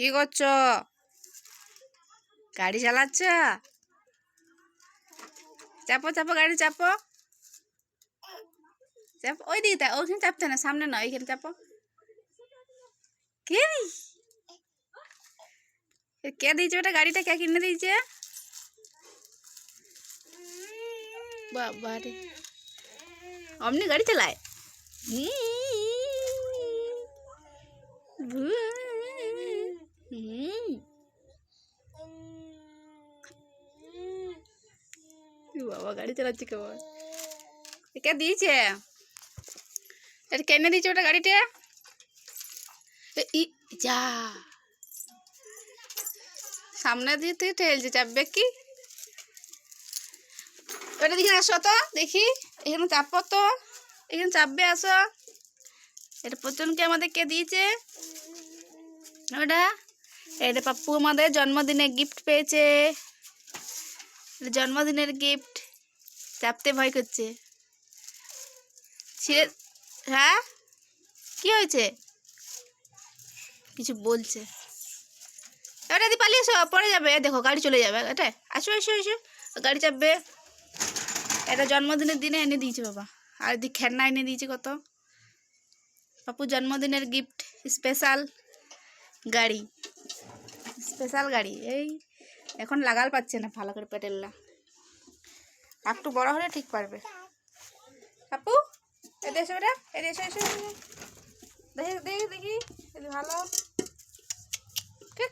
কি করছো? গাড়ি চালাচ্ছ? চাপো চাপো, গাড়ি চাপো চাপো। ওই দিকে ওইখানে চাপতে না, সামনে না, ওইখানে চাপো। কে কে দিয়েছে ওটা? গাড়িটা কে কিনে দিয়েছে? বাবা রে, অমনি গাড়ি চালায়? বাবা গাড়ি চালাচ্ছে কেমন? কে দিয়েছে এটা? কেনে দিয়েছে ওটা গাড়িটা? যা, সামনে দিয়ে তুই ঠেলছে, চাপবে কি? ওটা দেখি আসো তো, দেখি এখানে চাপো তো, এখানে চাপবে, আসো। এটা পচনকে আমাদের কে দিয়েছে ওটা? এটা পাপ্পু আমাদের জন্মদিনে গিফট পেয়েছে, জন্মদিনের গিফট। চাপতে ভয় করছে ছিঁড়ে। হ্যাঁ, কি হয়েছে? কিছু বলছে। ওটা দিয়ে পালিয়ে এসো, পড়ে যাবে। দেখো গাড়ি চলে যাবে। এটা আসো এসো এসো, গাড়ি চাপবে। এটা জন্মদিনের দিনে এনে দিয়েছে বাবা। আর এদিকে খেলনা এনে দিয়েছে কত। পাপ্পু জন্মদিনের গিফট, স্পেশাল গাড়ি, স্পেশাল গাড়ি। এই এখন লাগাল পাচ্ছে না ভালো করে পেটেলটা, একটু বড় হলে ঠিক পারবে। পাপ্পু এতে এসো, এটা এতে এসো এসো, দেখি দেখি দেখি ভালো। কে